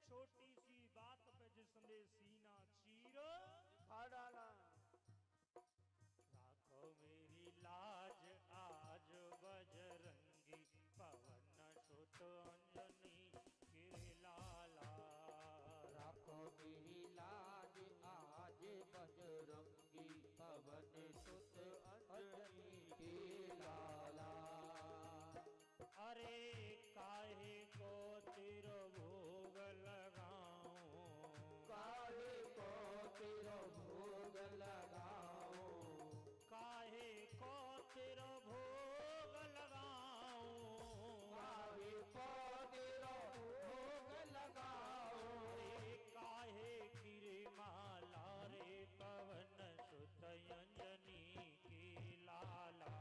छोटी सी बात पे जिसने सीना चीर खा डाला। राखो मेरी लाज आज बजरंगी पवन सुत अंजनी के लाला। राखो मेरी लाज आज बजरंगी पवन सुत अंजनी के लाला। अरे काहे को तेरो भोग लगाऊं, काहे को तेरो भोग लगाऊं, काहे को तेरो भोग लगाऊं, काहे को तेरो भोग लगाऊं। रे काहे गिरे माला रे पवन सुत अंजनी की लाला।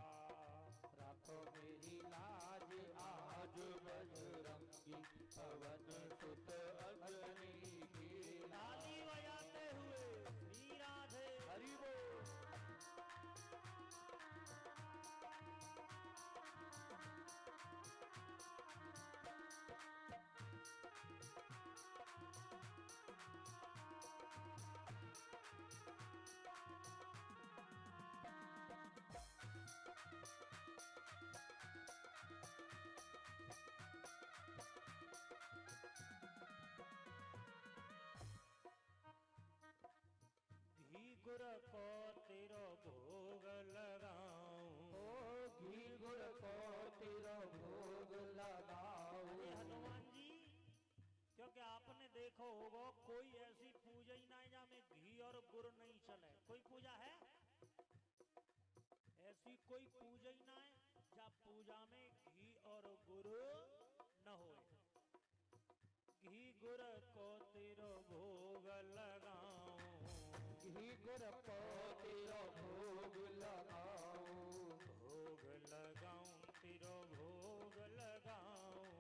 राखो मेरी लाज आज बजरंगी पवन सुत अंजनी की ताली बजाते हुए श्री राधे हरि बोल। घी गुर को तेरो भोग लगाऊं, ओ घी गुड़ को तेरा भोग लगाऊं। अरे हनुमान जी, क्योंकि आपने देखो होगा कोई ऐसी पूजा ही ना है जहाँ में घी और गुड़ नहीं चले। कोई पूजा है ऐसी, कोई पूजा ही ना है जहाँ पूजा में घी और गुड़ न हो। घी गुड़ को तेरो भोग लगाऊं, घी गुड़ को तेरा भोग लगाऊं। भोग लगाऊं तेरो भोग लगाऊं,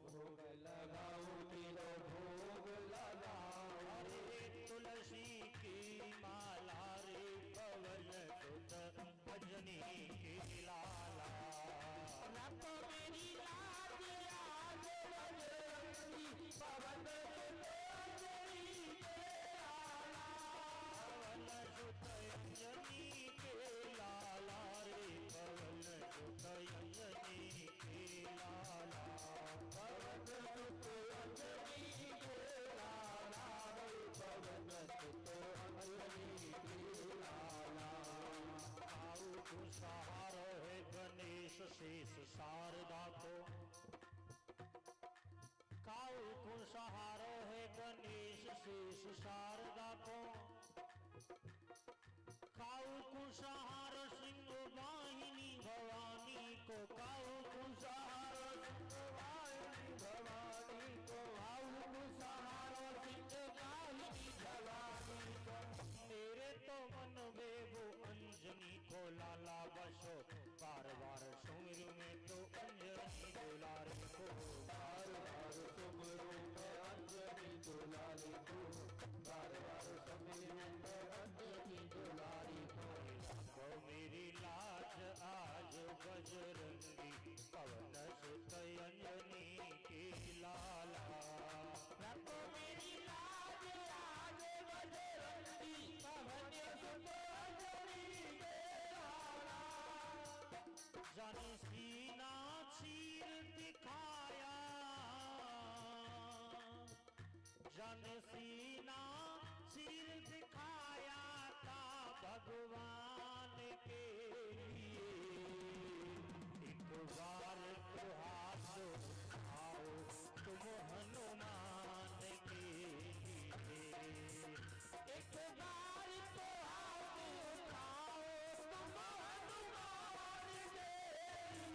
भोग लगाऊं तेरा भोग लगाऊं। अरे तुलसी की माला रे पवन सुत भजनी की लाला। राखो मेरी लाज आज बजरंगी पवन सुत अंजनी के लाला। पवन सुत अंजनी के लाला रे पवन सुत अंजनी के लाला। पवन सुत अंजनी के लाला रे पवन सुत अंजनी के लाला। आऊ को सहारो है गणेश शेष शारदा को, काऊ को सहारो है गणेश शेष शारदा को। काऊ को सहारो सिंह वाहिनी भवानी को, काऊ को सहारो सिंह वाहिनी भवानी को, काऊ को सहारो सिंह वाहिनी भवानी को। मेरे तो मन में वो अंजनी को लाला बसो, बार बार सुमिर में तो अंजनी दुलारे को, बार बार सुमिरो मैं अंजनी दुलारी को, बार बार सुमिरो मैं अंजनी दुलारी को। राखो मेरी लाज आज बजरंगी पवन सुत अंजनी की लाला। राखो मेरी लाज आज बजरंगी पवन सुत अंजनी के लाला। जन सीना चीर दिखाया, जन सीना चीर दिखाया था भगवान के लिए। एक बार तो हाथ उठाओ तुम हनुमान के लिए। एक बार तो हाथ उठाओ तुम हनुमान के लिए।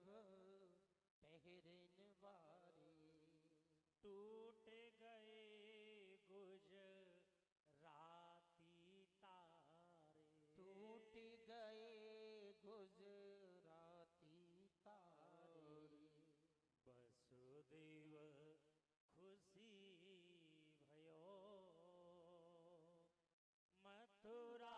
द्वारे। टूट गए गुजराती तारे, टूट गए गुजराती तारे। वसुदेव खुशी भयो मथुरा।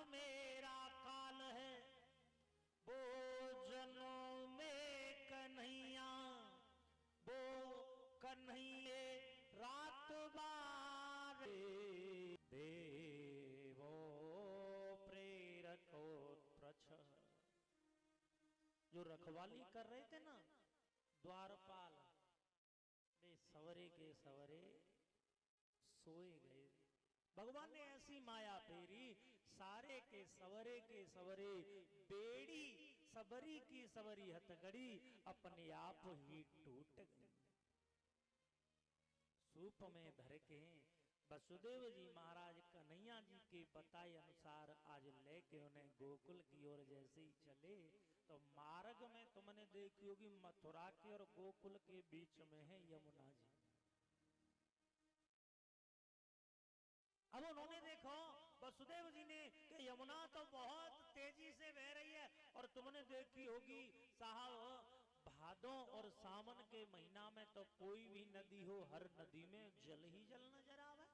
मेरा काल है वो जनों में कन्हैया, वो कन्हैये रात बारे देवो प्रेरको प्रछ। जो रखवाली कर रहे थे ना द्वारपाल, वे सवरे के सवरे सोए गए। भगवान ने ऐसी माया फेरी, सारे के सवरे बेड़ी सबरी की सबरी हथकड़ी अपने आप ही टूट गई। सूप में धर के वसुदेव जी महाराज कन्हैया जी के बताए अनुसार आज लेके उन्हें गोकुल की ओर जैसे ही चले तो मार्ग में तुमने देखी होगी मथुरा के और गोकुल के बीच में है यमुना जी। अब उन्होंने देखो वसुदेव जी ने कि यमुना तो बहुत तेजी से बह रही है, और तुमने देखी होगी साहब भादों और सावन के महीना में तो कोई भी नदी हो हर नदी में जल ही जल नजर आवे।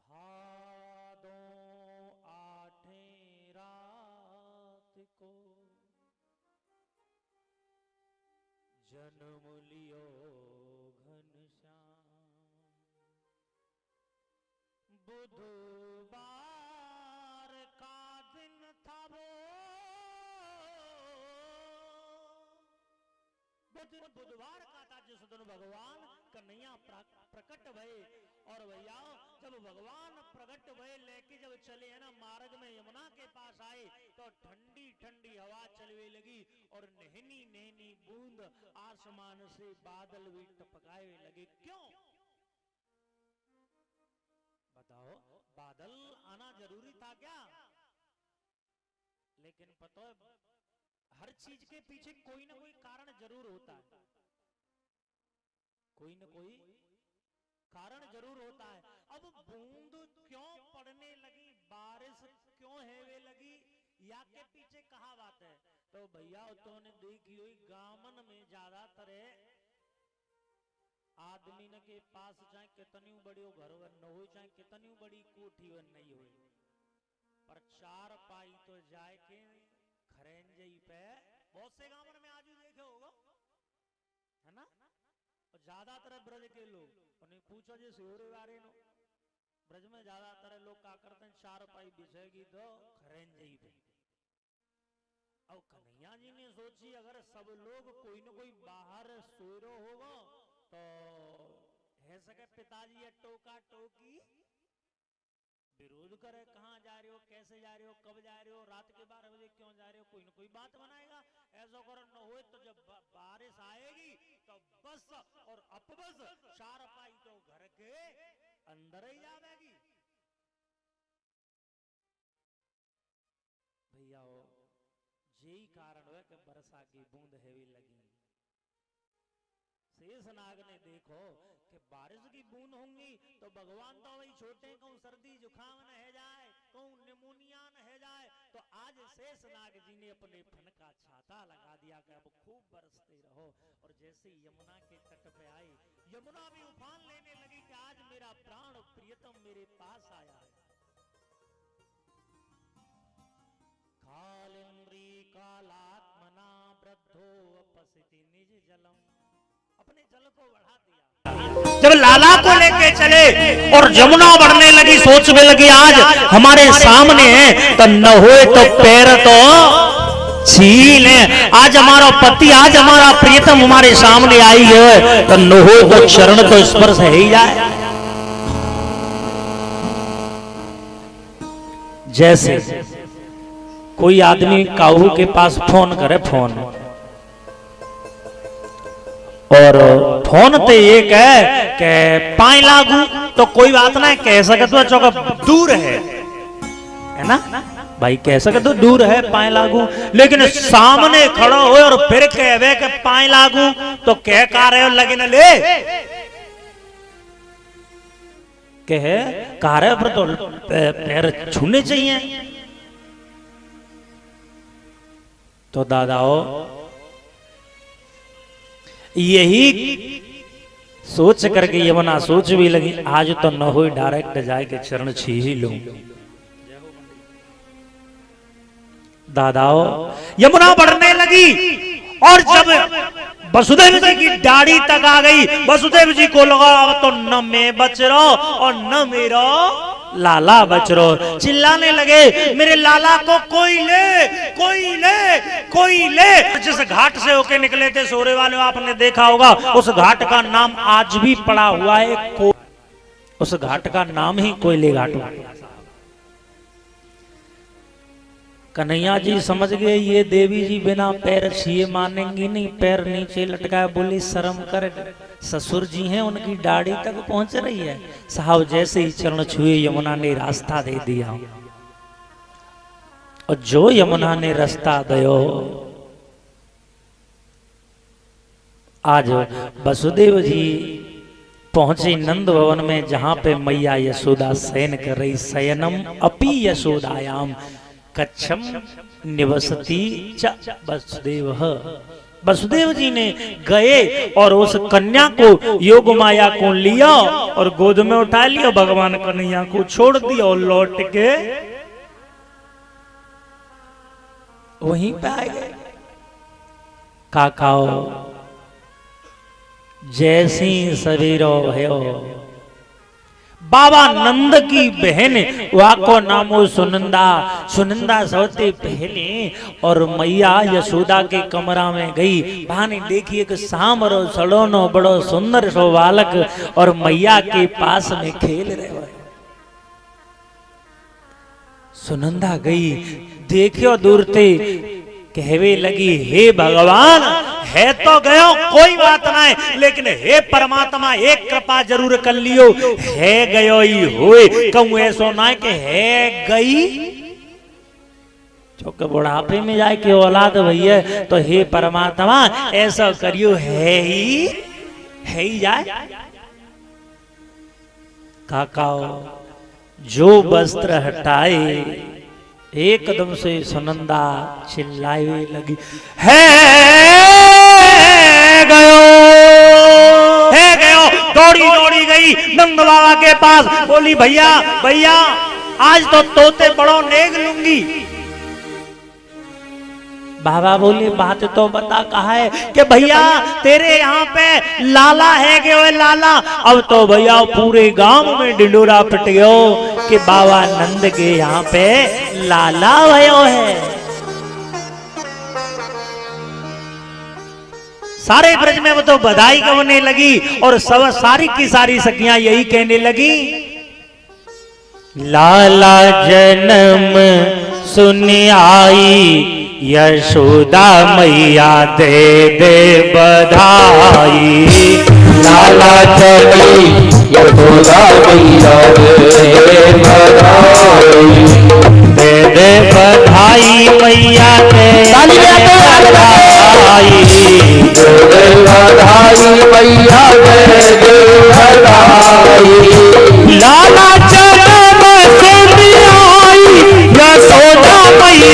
भादों आठें रात को जन्म लियो घनश्याम, बुधवार का दिन था वो दिन बुधवार का था जिस दिन भगवान कन्हैया प्रकट भये। और भैया जब भगवान प्रकट भये लेके जब चले है ना मार्ग में यमुना के पास आए तो ठंडी ठंडी हवा चलने लगी और नहनी नहनी बूंद आसमान से बादल भी टपकाए लगे। क्यों बताओ, बादल आना जरूरी था क्या? लेकिन पता है हर चीज के पीछे कोई ना कोई कारण जरूर होता है, कोई ना कोई कारण जरूर होता है। अब बूंद क्यों पड़ने लगी, बारिश क्यों हेवे लगी, या के पीछे कहा बात है? तो भैया तुमने देखी हुई गामन में ज्यादातर आदमी न के पास चाहे कितनी बड़ी घर न हो, चाहे कितनी बड़ी कोठी नहीं हो, पर चार पाई तो जाए के खरेंजई पे बहुत से गांव में आज भी देखे होगा, है ना? और ज्यादातर ब्रज के लोग उन्हें पूछो जी सिहोरे बारे नो, ब्रज में ज्यादातर लोग क्या करते हैं, चार पाई बिछेगी तो खरेंजई पे। अब कन्हैया जी ने सोची अगर सब लोग कोई न कोई बाहर सोरो होगा तो है सके पिताजी या टोका टोकी विरोध करे, कहाँ जा रहे हो, कैसे जा रहे हो, कब जा रहे हो, रात के 12 बजे क्यों जा रहे हो, कोई ना कोई बात बनाएगा। ऐसा कर न हो तो जब बारिश आएगी तो बस और अपबस चार पाई तो घर के अंदर ही जाएगी। भैया यही कारण है कि वर्षा की बूंद हेवी लगी। शेषनाग ने देखो कि बारिश की बूंद होंगी तो भगवान तो वही छोटे, कहूं सर्दी जुकाम न है जाए, कहूं निमोनिया न है जाए, तो आज शेषनाग जी ने अपने फन का छाता लगा दिया कि अब खूब बरसते रहो। और जैसे यमुना के तट पे आई, यमुना भी उफान लेने लगी कि आज मेरा प्राण प्रियतम मेरे पास आया है। कालिंद्री कालात्मना वृद्धो अपसिति निज जलम, अपने जल को बढ़ा दिया। जब लाला को लेके चले और यमुना बढ़ने लगी, सोचने लगी आज हमारे सामने है तो न होए तो पैर तो छीन है, आज हमारा पति, आज हमारा प्रियतम हमारे सामने आई है तो न हो तो चरण तो स्पर्श है ही जाए। जैसे कोई आदमी काऊ के पास फोन करे, फोन और फोन ते एक है कि पाई लागू तो कोई बात ना कह सके तो चौका दूर है ना भाई, कह सके तो दूर है पाए लागू, लेकिन सामने खड़ो हो और फिर कहे कि पाए लागू तो कह का रहे हो लगे न ले कहे का रहे पर तो पैर छूने चाहिए। तो दादाओ यही सोच करके यमुना सोच भी लगी आज तो न हो डायरेक्ट जाके चरण छी ही लूं। दादाओ यमुना बढ़ने लगी और जब वसुदेव जी की दाढ़ी तक आ गई, वसुदेव जी को लगा अब तो न मैं बच रहा और न मेरा लाला बच रहा। चिल्लाने लगे मेरे लाला को कोई ले, कोई ले, कोई ले। जिस घाट से होके निकले थे सोरे वाले, आपने देखा होगा उस घाट का नाम आज भी पड़ा हुआ है, उस घाट का नाम ही कोयले घाट। कन्हैया जी समझ गए ये देवी जी बिना पैर छुए मानेंगी नहीं, पैर नीचे लटकाए बोली शर्म कर, ससुर जी हैं उनकी दाढ़ी तक पहुंच रही है। साहब जैसे ही चरण छुए यमुना ने रास्ता दे दिया, और जो यमुना ने रास्ता दयो आज वसुदेव जी पहुंचे नंद भवन में, जहां पे मैया यशोदा शयन कर रही। शयनम अपि यशोदायाम कच्छम निवसती च वसुदेव। वसुदेव जी ने गए और उस कन्या को योग माया को लिया और गोद में उठा लिया, भगवान कन्हैया को छोड़ दिया और लौट के वहीं पे आ गए। काकाओ जैसी सवेरो भयो, बाबा नंद की बहन वह को नामो सुनंदा, सुनंदा सबसे पहले और मैया यशोदा के कमरा में गई। भाने देखिए कि सांवरो सड़ोनो बड़ो सुंदर सो बालक और मैया के पास में खेल रहे हो। सुनंदा गई, देखियो दूर से कहवे लगी हे भगवान है तो गयो कोई बात ना है, लेकिन हे परमात्मा एक कृपा जरूर कर लियो, है गयो ही होए। कहूं ऐसो ना है कि है गई चौके बुढ़ापे में जाए के औलाद भैया, तो हे परमात्मा ऐसा करियो है ही जाए। काकाओ जो वस्त्र हटाए एकदम से सुनंदा चिल्लाए लगी है गयो, दौड़ी दौड़ी गई नंद बाबा के पास, बोली भैया भैया आज तो तोते बड़ो नेग लूंगी। बाबा बोले बात तो बता कहा है कि भैया तेरे यहाँ पे लाला है कि वो लाला। अब तो भैया पूरे गांव में डिंडोरा पिट गयो कि बाबा नंद के यहाँ पे लाला भयो है। सारे ब्रज में वो तो बधाई गाने लगी और सब सारी की सारी सखियां यही कहने लगी लाला जन्म सुन आई यशोदा मैया दे दे बधाई। लाला चली यशोदा मैया दे बधाई, दे दे बधाई मैया दे बधाई, दे बधाई मैया दे बधाई। लाला जन्म सुन आई यशोदा मैया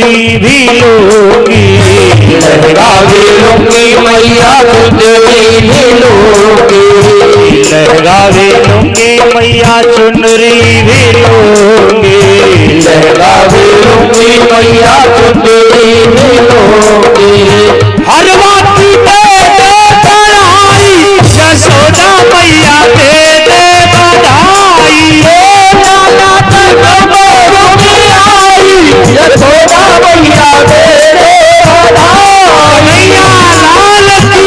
चुनरी भी लूंगी, लहरा भी लूंगी मैया चुनरी भी लूंगी, लहरा भी लूंगी मैया चुनरी भी लूंगी, लहरा भी लूंगी मैया चुनरी भी लूंगी। हर बात दे दे बधाई, यशोदा मैया दे दे बधाई, लाला तक मोरुकी आई, यशोदा मैया दे दे बधाई। मैया लाल की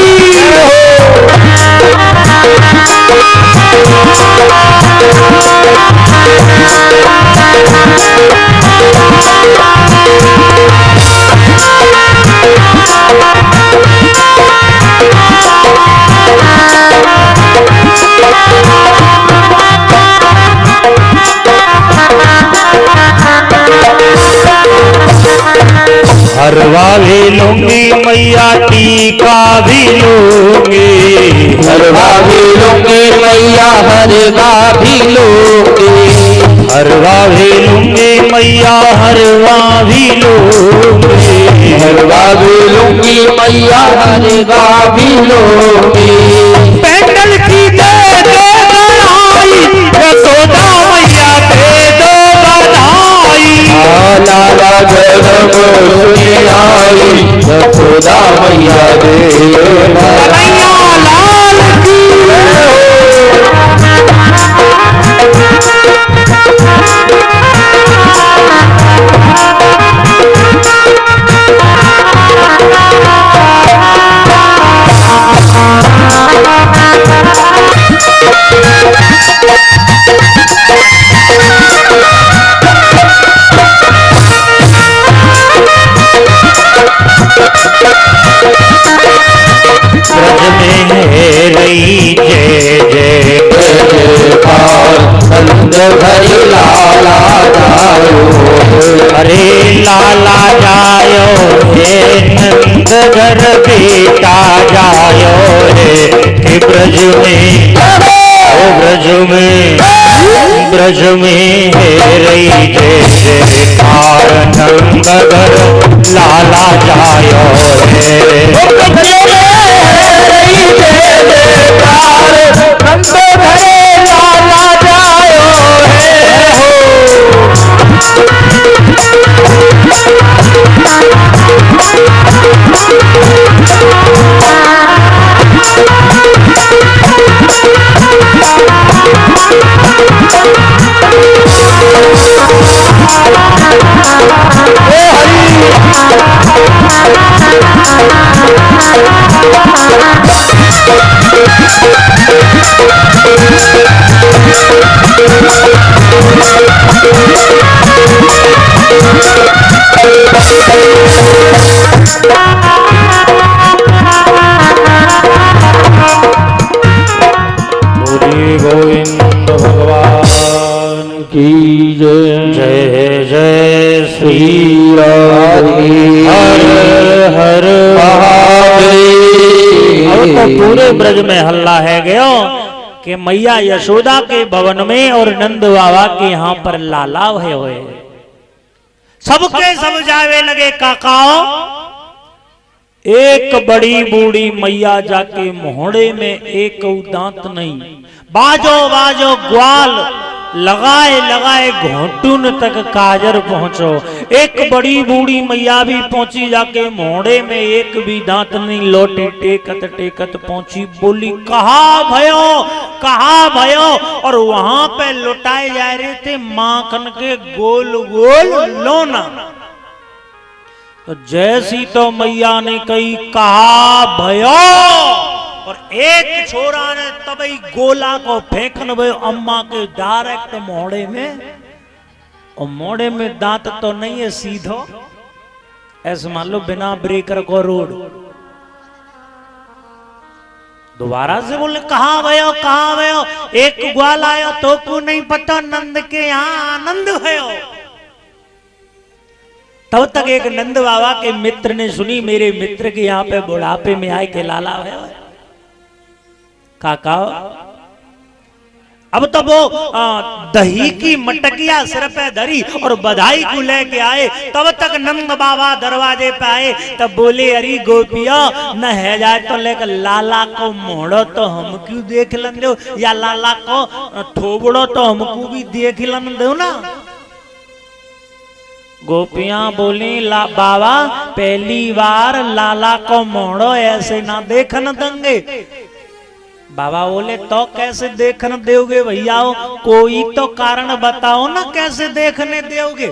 हरवा भी लूंगी मैया टीका भी लूंगी, हरवा भी लूंगी मैया हरवा भी लूंगी, हरवा भी लूंगी मैया हरवा भी लूंगी, हरवा भी लूंगी मैया हरवा भी लूंगी। पेंडल की दे दे बधाई, यशोदा मैया दे दो बधाई, लाला जन्म सुनी आई, यशोदा मैया दे मैया लाल की ब्रज में है रही जय जय जयकार, नंद भरी लाला जायो, अरे लाला जायो हे नंद घर बेटा जायो रे, कि ब्रज में ओ ब्रज में है रही जय जयकार, नंद घर लाला जायो रे, नंद भरे लाला जायो है हो। श्री गोविंद भगवान की जय। जय जय श्री राधे हर हर महादेव। अब तो पूरे ब्रज में हल्ला है गयो कि मैया यशोदा के भवन में और नंद बाबा के यहाँ पर लाला भय हुए, सबके सब जावे लगे काकाओ। एक बड़ी बूढ़ी मैया जाके मोहड़े में एक दांत नहीं, बाजो बाजो ग्वाल लगाए लगाए घोटुन तक काजर पहुंचो। एक बड़ी बूढ़ी मैया भी पहुंची जाके मोहड़े में एक भी दांत नहीं, लोटे टेकत टेकत पहुंची, बोली कहा भयो। और वहां पे लुटाए जा रहे थे माखन के गोल गोल लोना। तो जैसी तो मैया ने कही कहा भयो, और एक छोरा ने तभी गोला को फेंकन भयो अम्मा के डायरेक्ट मोड़े में। और मोड़े में दांत तो नहीं है, सीधो ऐसे मान लो बिना ब्रेकर को रोड। दोबारा से बोले कहा भयो। एक ग्वाल आयो तो को नहीं पता नंद के यहाँ आनंद भयो। तब तक एक नंद बाबा के मित्र ने सुनी, मेरे मित्र के यहाँ पे बुढ़ापे में आए के लाला है काका। अब तो वो दही की मटकिया सिर पे धरी और बधाई को लेके आए। तब तक नंद बाबा दरवाजे पे आए। तब बोले अरे गोपिया न है जाए तो लेकर लाला को मोड़ो तो हम क्यों देख लन दो, या लाला को ठोबड़ो तो हमको भी देख लन दो ना। गोपियां बोली बाबा पहली बार लाला को मोड़ो, ऐसे ना देखन देंगे। बाबा बोले तो कैसे देखने दोगे भैया, कोई तो कारण बताओ ना कैसे देखने दोगे।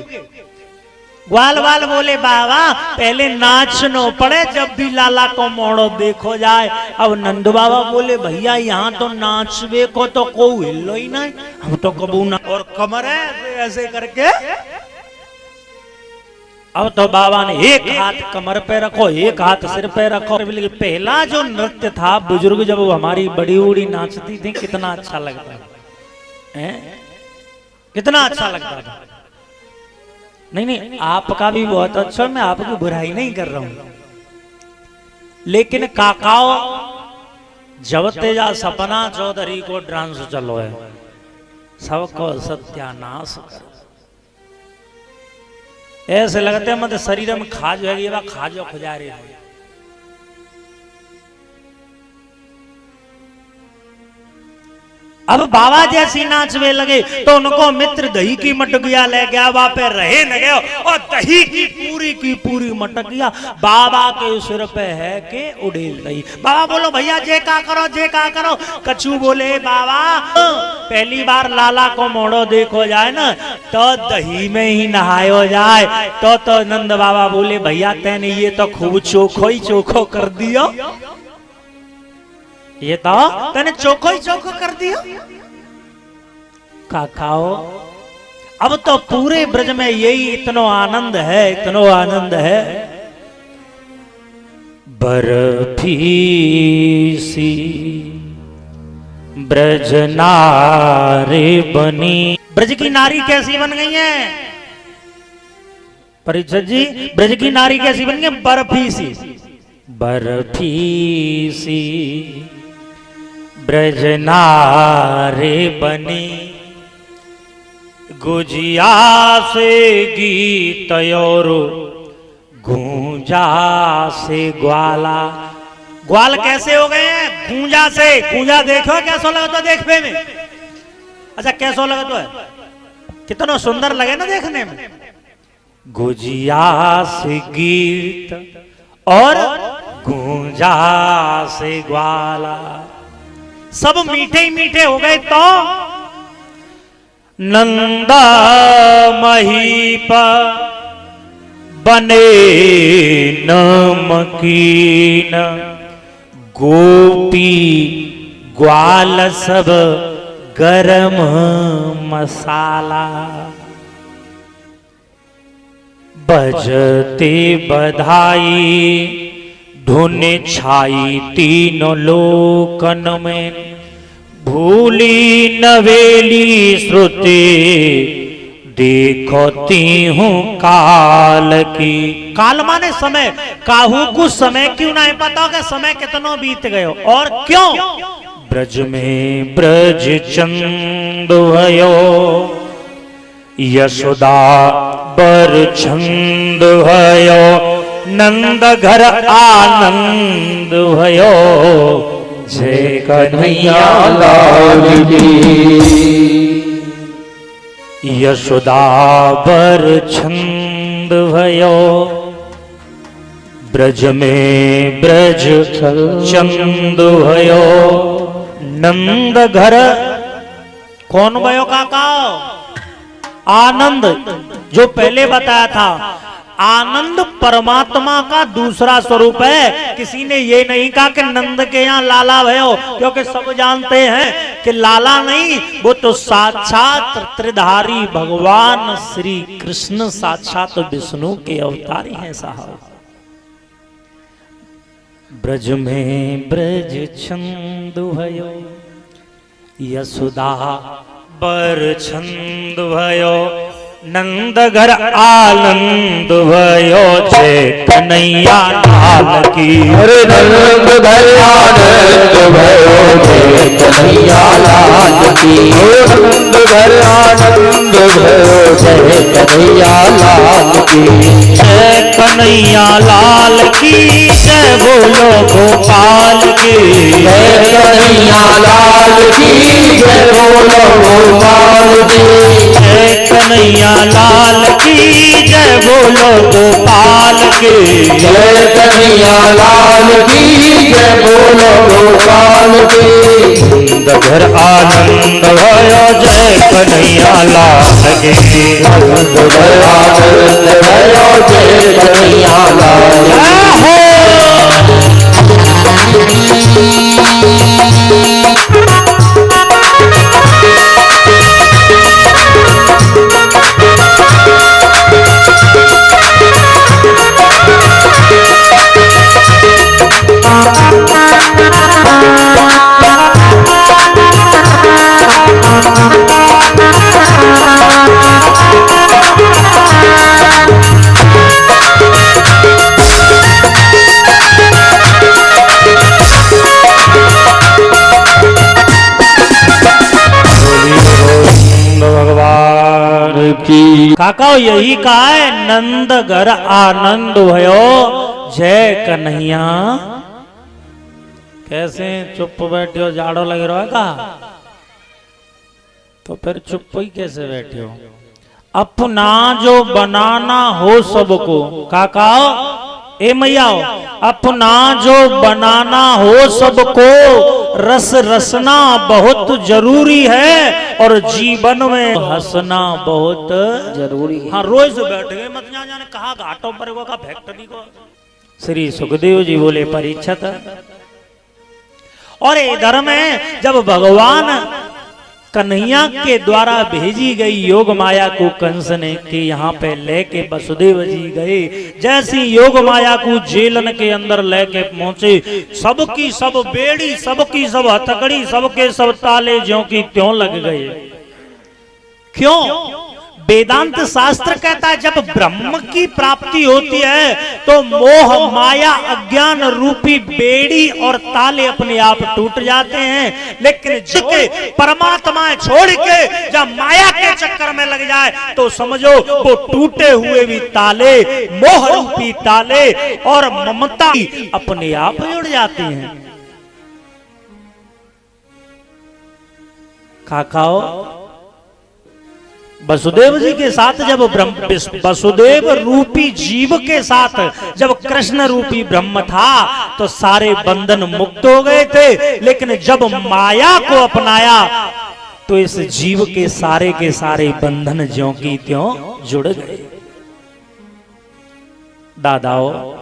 ग्वाल वाल बोले बाबा पहले नाचनो पड़े जब भी लाला को मोड़ो देखो जाए। अब नंद बाबा बोले भैया यहाँ तो नाचवे को तो कोई हिलो ही नहीं, हम तो कबू ना। और कमर है ऐसे करके। अब तो बाबा ने एक हाथ कमर पे रखो, एक हाथ सिर पे रखो। पहला जो नृत्य था बुजुर्ग जब वो हमारी बड़ी बूढ़ी नाचती थी कितना अच्छा लगता है, कितना अच्छा लगता था। नहीं नहीं आपका भी बहुत अच्छा, मैं आपकी बुराई नहीं कर रहा हूं। लेकिन काकाओ जब तेजा सपना चौधरी को डांस चलो है, सबको सत्यानाश कर। ऐसे लगते हैं मतलब शरीर में खाज है, ये खाजो खुजारे है। अब बाबा जैसी नाचवे लगे तो उनको मित्र दही की मटकिया ले गया, वहां पे रहे न गए और दही की पूरी मटकिया बाबा के सिर पे है के उड़ेल रही। बाबा बोलो भैया जे का करो, जे का करो। कछू बोले बाबा पहली बार लाला को मोड़ो देखो जाए ना तो दही में ही नहायो जाए। तो नंद बाबा बोले भैया तेने ये तो खूब चोखो ही चोखो कर दियो, ये तो तने चोखो ही चोखो कर दियो। काकाओ अब तो पूरे ब्रज में यही इतना आनंद है, इतना आनंद है। बर्फी सी ब्रज नारी बनी। ब्रज की नारी कैसी बन गई है परिषद जी? ब्रज की नारी कैसी बन गई? बर्फी सी, बर्फी सी ब्रज नारी बनी। गुजिया से गीत और गूंजा से ग्वाला। ग्वाल कैसे हो गए हैं? गूंजा से। गूंजा देखो कैसा लगा तो देखने में। अच्छा कैसा लगा तो है, कितना सुंदर लगे ना देखने में। गुजिया से गीत और गूंजा से ग्वाला, सब मीठे ही मीठे हो गए। तो नंदा महीप बने नमकीन, गोपी ग्वाल सब गरम मसाला। बजते बधाई धुन छाई तीनों लोकन में, भूली नवेली श्रुति देखती हूँ काल की। काल माने समय, काहू कुछ समय क्यों नहीं पता कि समय कितना बीत गयो और क्यों। ब्रज में ब्रज चंद भयो, यशोदा बर छंद भयो, नंद घर आनंद भयो, जय कन्हैया लाल की। यशोदा बर छंद भयो, ब्रज में ब्रज चंद भयो, नंद घर कौन भयो काका? आनंद, जो पहले बताया था आनंद परमात्मा का दूसरा स्वरूप है। किसी ने ये नहीं कहा कि नंद के यहाँ लाला भयो, क्योंकि सब जानते हैं कि लाला नहीं, वो तो साक्षात त्रिधारी भगवान श्री कृष्ण साक्षात विष्णु के अवतारी हैं साहब। ब्रज में ब्रज छंद भयो, यशोदा बर छंद भयो, नंद घर आनंद भयो, जय कन्हैया लाल की। अरे नंद घर आनंद भयो, जय कन्हैया लाल की। आनंद घर आनंद भयो जय कन्हैया लाल की जय कन्हैया लाल की जय बोलो गोपाल की जय कन्हैया लाल की जय बोलो गोपाल की जय कन्हैया लाल की जय बोलो गोपाल की जय कन्हैया लाल की जय बोलो गोपाल की घर आनंद भयो जय कन्हैया लाल की आनंद घर आनंद भयो जय कन्हैया लाल की काका यही कहा है नंद घर आनंद भयो जय कन्हैया। कैसे चुप बैठे हो, जाड़ो लग रहा है का? तो फिर चुप ही कैसे बैठे हो? अपना जो बनाना हो सबको, काका ए मैया अपना जो बनाना हो सबको रस रसना बहुत जरूरी है और जीवन में हंसना बहुत जरूरी है। हाँ रोज बैठ गए मत जाने कहा घाटों पर को का फैक्ट्री को। श्री सुखदेव जी बोले परीक्षित और इधर में जब भगवान कन्हैया के द्वारा भेजी गई योग माया को कंस ने कि यहाँ पे लेके वसुदेव जी गए, जैसी योग माया को जेलन के अंदर लेके पहुंचे सबकी सब बेड़ी सबकी सब हथकड़ी सबके सब ताले ज्यों की त्यों लग गए। क्यों? वेदांत शास्त्र कहता है जब ब्रह्म की प्राप्ति होती है तो मोह माया अज्ञान रूपी बेड़ी और ताले अपने आप टूट जाते हैं, लेकिन जिसके परमात्मा छोड़ के जब माया के चक्कर में लग जाए तो समझो वो टूटे हुए भी ताले मोह रूपी ताले और ममता अपने आप जुड़ जाती हैं। काकाओ वसुदेव जी के साथ जब वसुदेव रूपी जीव के साथ जब कृष्ण रूपी ब्रह्म था तो सारे बंधन मुक्त हो गए थे, लेकिन जब माया को अपनाया तो इस जीव के सारे बंधन ज्यों की त्यों जुड़ गए। दादाओ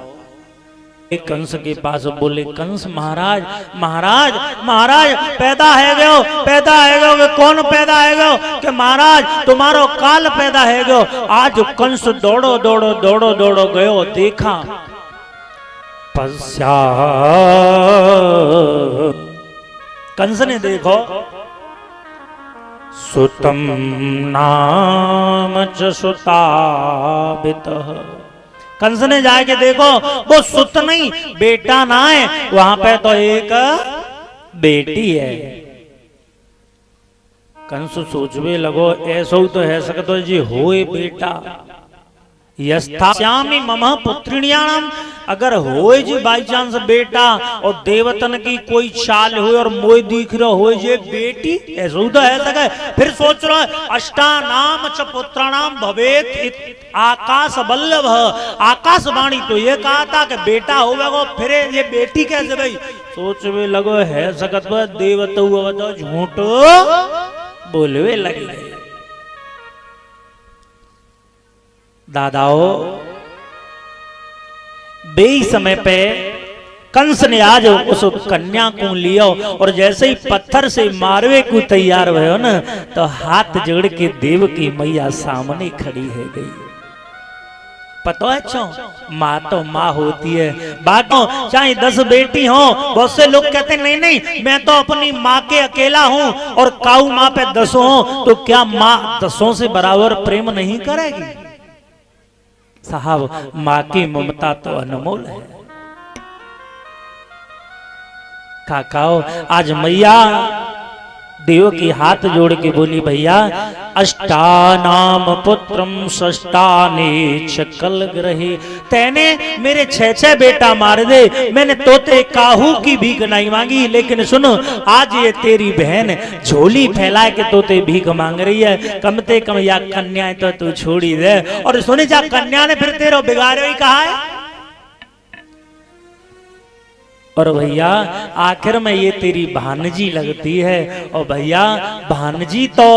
कंस के पास बोले कंस महाराज महाराज महाराज पैदा है गयो कौन पैदा है गयो कि महाराज तुम्हारो काल पैदा है गयो। आज कंस दौड़ो दौड़ो दौड़ो दौड़ो गयो देखा पश्चा कंस ने देखो सुतम नाम च सुताबितः। कंस ने जाके देखो वो सुत नहीं बेटा ना है, वहां पे तो एक बेटी है। कंस सोचवे लगो ऐसा तो है सकते जी होए बेटा यस्थास्यामि मम पुत्रिण्याम, अगर होए जी बाई चांस बेटा और देवतन की कोई चाल हुए और मोय दिख रहा हो जे बेटी ऐसा तो है सके। फिर सोच रहा है अष्टानाम च पुत्राणाम भवेत आकाश बल्लभ, आकाशवाणी तो ये कहा था कि बेटा होगा, फिर ये बेटी कैसे भाई? सोच में लगो है सकत देवत हुआ तो झूठ बोलवे लगे। दादाओ बेई समय पे कंस ने आज उस कन्या को लिया और जैसे ही पत्थर से मारवे को तैयार हुए ना तो हाथ जोड़ के देव की मैया सामने खड़ी है गई। पता है क्यों? माँ तो माँ होती है, बातों चाहे 10 बेटी हो। बहुत से लोग कहते नहीं नहीं मैं तो अपनी माँ के अकेला हूँ और काऊ माँ पे 10 हो, तो क्या माँ 10 से बराबर प्रेम नहीं करेगी? साहब माँ की ममता तो अनमोल है। काकाओ आज मैया देव की हाथ जोड़ के बोली भैया अष्टानाम पुत्रम षष्टाने चकल ग्रहे, तेने मेरे 6 बेटा मार दे, मैंने तोते काहू की भीख नहीं मांगी, लेकिन सुनो आज ये तेरी बहन झोली फैला के तोते भीख मांग रही है, कम से कम या कन्या तो तू छोड़ी दे। और सुने जा कन्या ने फिर तेरा बिगाड़ो ही कहा है। और भैया आखिर में ये तेरी भानजी लगती है, और भैया भानजी तो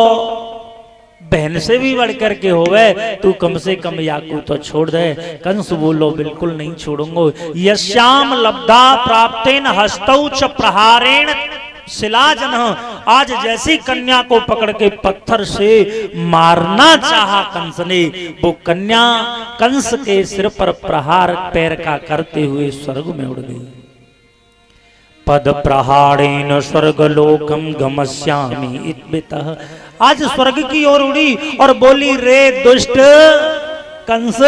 बहन से भी बढ़ करके होवे, तू कम से कम याकू तो छोड़ दे। कंस बोलो बिल्कुल नहीं छोड़ूंगा। यश्याम लब्धा प्राप्तेन हस्तौ च प्रहारेण शिलाजन, आज जैसी कन्या को पकड़ के पत्थर से मारना चाहा कंस ने, वो कन्या कंस के सिर पर प्रहार पैर का करते हुए स्वर्ग में उड़ गई। पद प्रहारेण स्वर्गलोकम गमस्यामि इत्पितः, आज स्वर्ग की ओर उड़ी और बोली रे दुष्ट कंस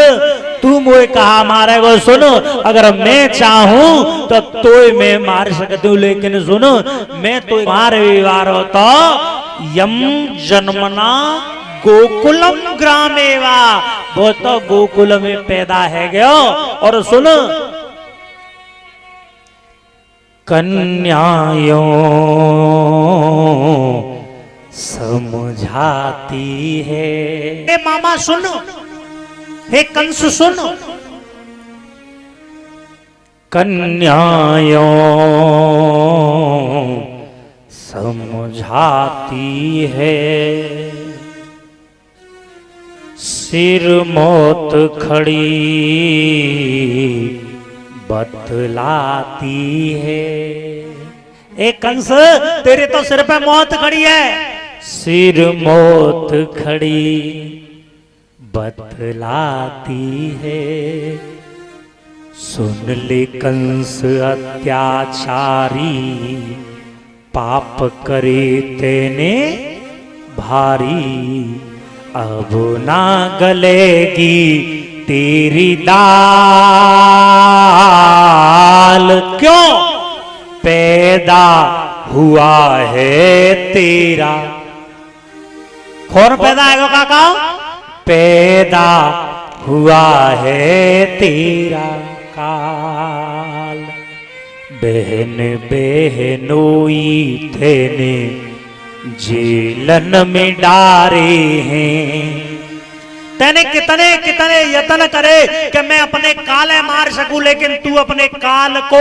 तू मुझे कहा मारेगा। सुनो अगर मैं चाहूं तो तोय मैं मार सकती हूँ, लेकिन सुनो मैं तो मार विवार होता यम जन्मना गोकुलम ग्रामेवा, वो तो गोकुल में पैदा है गयो। और सुनो कन्यायों समझाती है। हे मामा सुनो, हे कंस सुनो, कन्यायों समझाती है, सिर मौत खड़ी बतलाती है। एक कंस तेरे तो सिर पे मौत खड़ी है, सिर मौत खड़ी बतलाती है, सुन ले कंस अत्याचारी, पाप करे तेने भारी, अब ना गलेगी तेरी दाल, क्यों पैदा हुआ है तेरा। कौन पैदा है काका? पैदा हुआ है तेरा काल, बहन बहनोई तेने जेलन में डारे हैं। तेने कितने कितने यत्न करे कि मैं अपने काले मार सकूं, लेकिन तू अपने काल को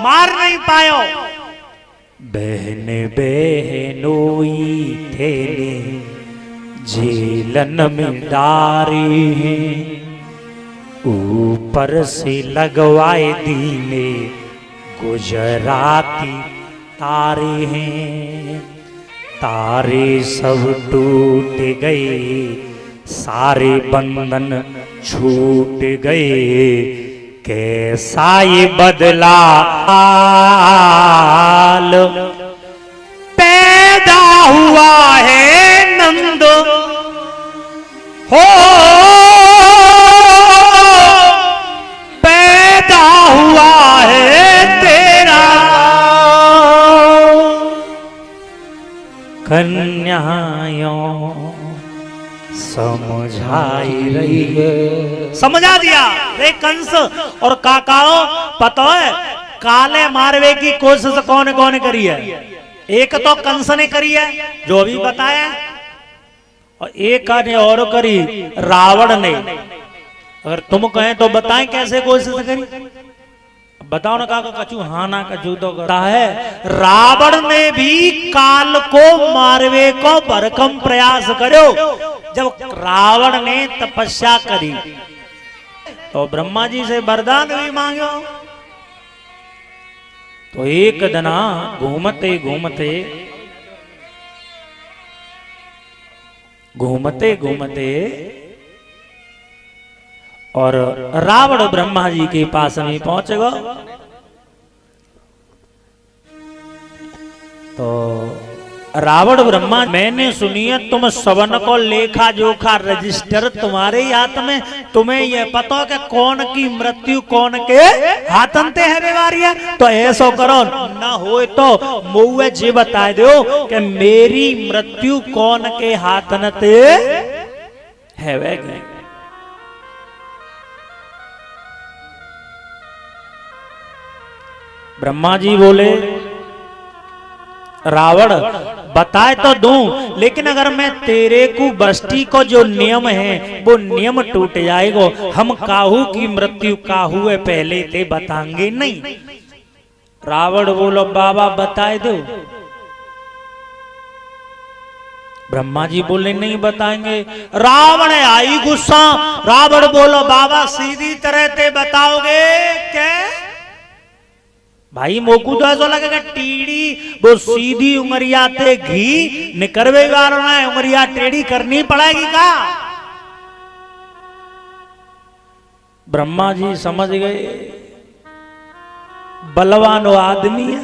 मार नहीं पायो। बहन बहनोई तेने जेलन में डारे हैं, ऊपर से लगवाए दीने गुजराती तारे हैं। तारे सब टूट गए, सारे बंधन छूट गए, कैसा ये बदला हाल, पैदा हुआ है नंद हो, पैदा हुआ है तेरा, कन्यायों समझाई रही है। समझा दिया रे कंस और काकाओ, पता है काले मारवे की कोशिश कौन कौन करी है? एक तो कंस ने करी है जो अभी बताया, और एक ने और करी रावण ने। अगर तुम कहें तो बताएं कैसे कोशिश करी, बताओ ना काका। कचू हाँ ना कचू तो करता है। रावण ने भी काल को मारवे को भरकम प्रयास करो। जब रावण ने तपस्या करी तो ब्रह्मा जी से वरदान भी मांगो, तो एक दिना घूमते घूमते घूमते घूमते और रावण ब्रह्मा जी के पास में पहुंचेगा, तो रावण ब्रह्मा, मैंने सुनी है तुम सबन को लेखा जोखा रजिस्टर तुम्हारे हाथ में, तुम्हें यह पता कि कौन की मृत्यु कौन के हाथनते है व्यवहारिया। तो ऐसा करो न हो तो मुँह जी बता दो कि मेरी मृत्यु कौन के हाथनते है वे। ब्रह्मा जी बोले रावण बताए तो दूं, लेकिन अगर मैं तेरे को बस्ती को जो नियम है वो नियम टूट जाएगा। हम काहू की मृत्यु काहू है पहले ते बताएंगे नहीं। रावण बोलो बाबा बताए दो। ब्रह्मा जी बोले नहीं बताएंगे। रावण आई गुस्सा। रावण बोलो बाबा सीधी तरह ते बताओगे क्या? भाई मोकू तो ऐसा लगेगा टीड़ी वो सीधी उंगरिया ते घी निकरवे वाला है, उंगरिया टेढ़ी करनी पड़ेगी का? ब्रह्मा जी समझ गए बलवान आदमी है।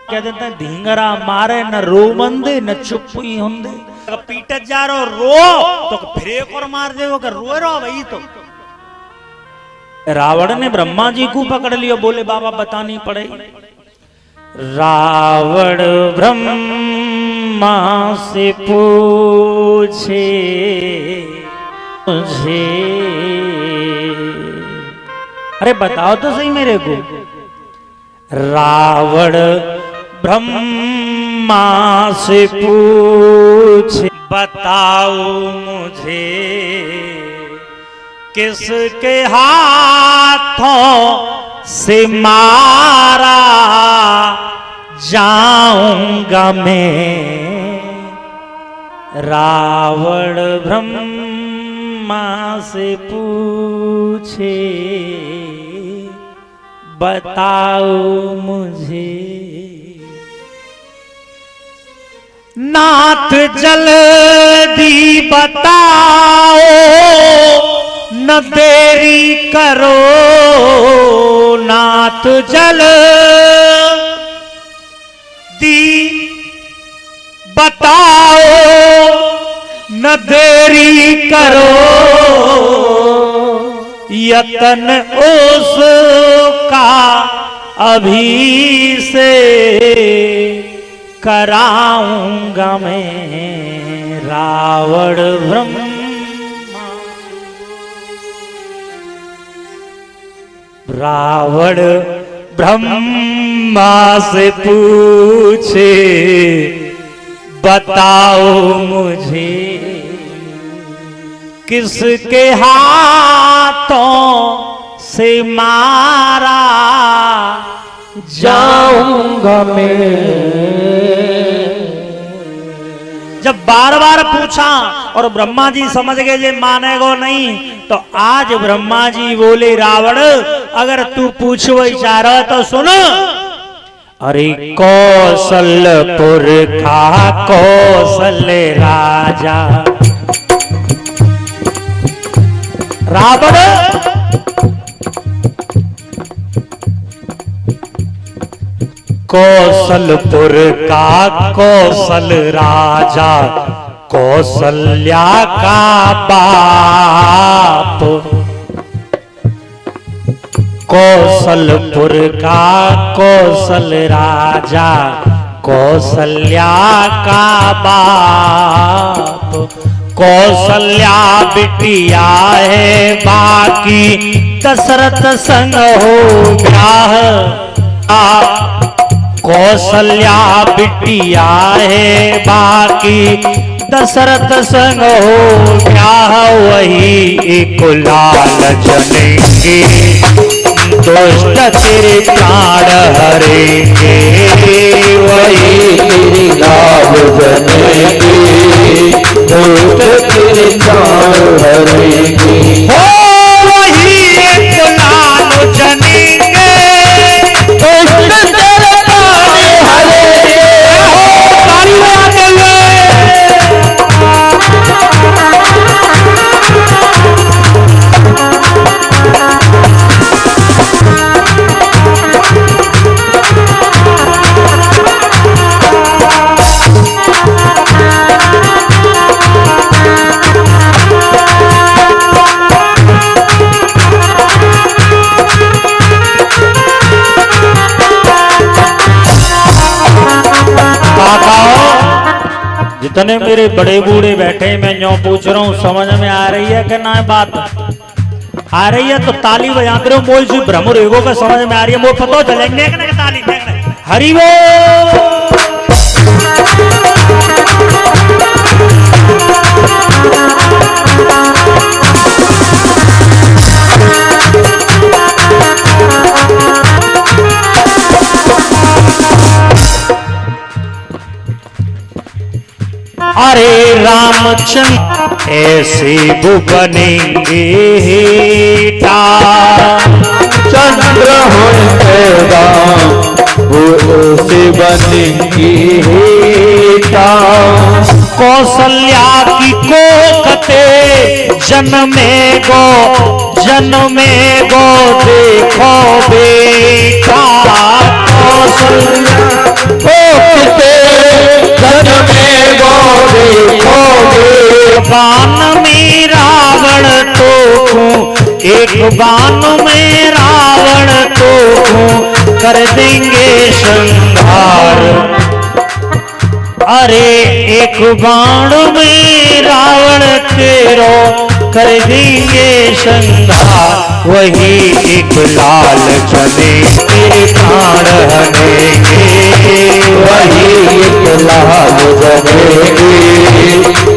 कह देते हैं ढींगरा मारे न रो मंदे न चुप ही होंदे। पीटत जा रो तो फिर एक और मार दे रो रो भाई। तो रावण ने ब्रह्मा जी को पकड़ लिया, बोले बाबा बतानी पड़ेगी। रावण ब्रह्मा से पूछे मुझे, अरे बताओ तो सही मेरे को। रावण ब्रह्मा से पूछे बताओ मुझे किसके हाथों से मारा जाऊंगा मैं। रावण ब्रह्मा से पूछे बताओ मुझे। नाथ जल्दी बताओ न देरी करो, नाथ जल्दी बताओ न देरी करो। यतन उसका अभी से कराऊंगा मैं। रावण रावण ब्रह्मा से पूछे बताओ मुझे किसके हाथों से मारा जाऊंगा मैं। जब बार बार पूछा और ब्रह्मा जी समझ गए जे मानेगो नहीं, तो आज ब्रह्मा जी बोले रावण अगर तू पूछो चाह तो सुन। अरे कौशलपुर का कौशल राजा रावण कौशलपुर का कौशल राजा कौशल्या का बाप। कौशलपुर का कौशल राजा कौशल्या का बाप। कौशल्या बिटिया है बाकी दशरथ संग हो ब्याह। कौशल्या बिटिया है बाकी दशरथ संग हो ब्याह। वही एक लाल जनेंगे दुष्ट तेरे प्राण हरेंगे। वही तेरी लाल जनेंगे दुष्ट तेरे प्राण हरेंगे। हो वही एक लाल जनेंगे दुष्ट तेरे प्राण हरेंगे। हो ताली बजाते हुए जितने मेरे बड़े बूढ़े बैठे मैं न्यों पूछ रहा हूं, समझ में आ रही है कि ना बात आ रही है? तो ताली बजा रहे हो मोल जी ब्रह्म रेगो का समझ में आ रही है? मोल पतो चलेंगे कि नहीं? ताली हरि बोल। अरे रामचंद्र ऐसे बनेंगे चंद्र हो पैदा वो ऐसे बनेंगे कौशल्या की कोकते जन्मे गो देखो बेटा। कौशल्या कोकते जन्मे गो देखो बान में रावण तो एक बान में रावण तो कर देंगे संहार। अरे एक बाण में रावण तेरो कर देंगे संहार। वही एक लाल चने तेरे प्राण हनेंगे। वही एक लाल जनेगी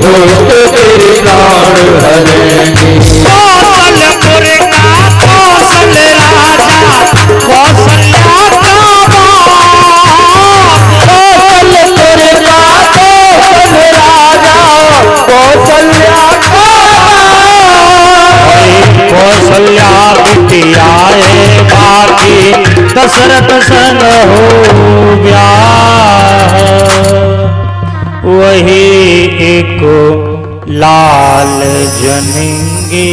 दोस्त तेरे प्राण हनेंगे। कौशलपुर का कौशल राजा कौशल्या का कौशलपुर का कौशल राजा कौशल्या का कौशल्या बिटिया बाकी दशरथ सन हो ब्याह। वही एक लाल जनेंगे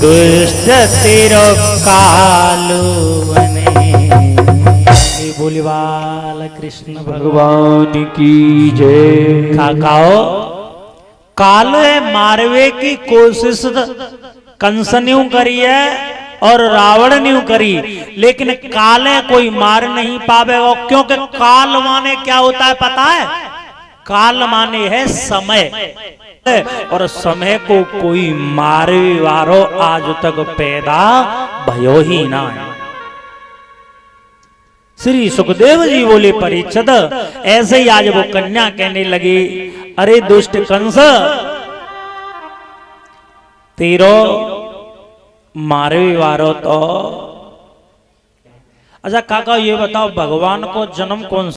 दुष्ट तेरो कालू बने। बोली बाल कृष्ण भगवान की जय। काकाओ काले मारवे की कोशिश कंस ने करी है और रावण ने करी, लेकिन काले कोई मार नहीं पावेगा। क्योंकि काल माने क्या होता है पता है? काल माने है समय, और समय को कोई मारे वारो आज तक पैदा भयो ही ना है। श्री सुखदेव जी बोले परीक्षित ऐसे ही आज वो कन्या कहने लगी, अरे दुष्ट कंस तेरो मारे वारो तो। अच्छा काका ये बताओ भगवान को जन्म कौन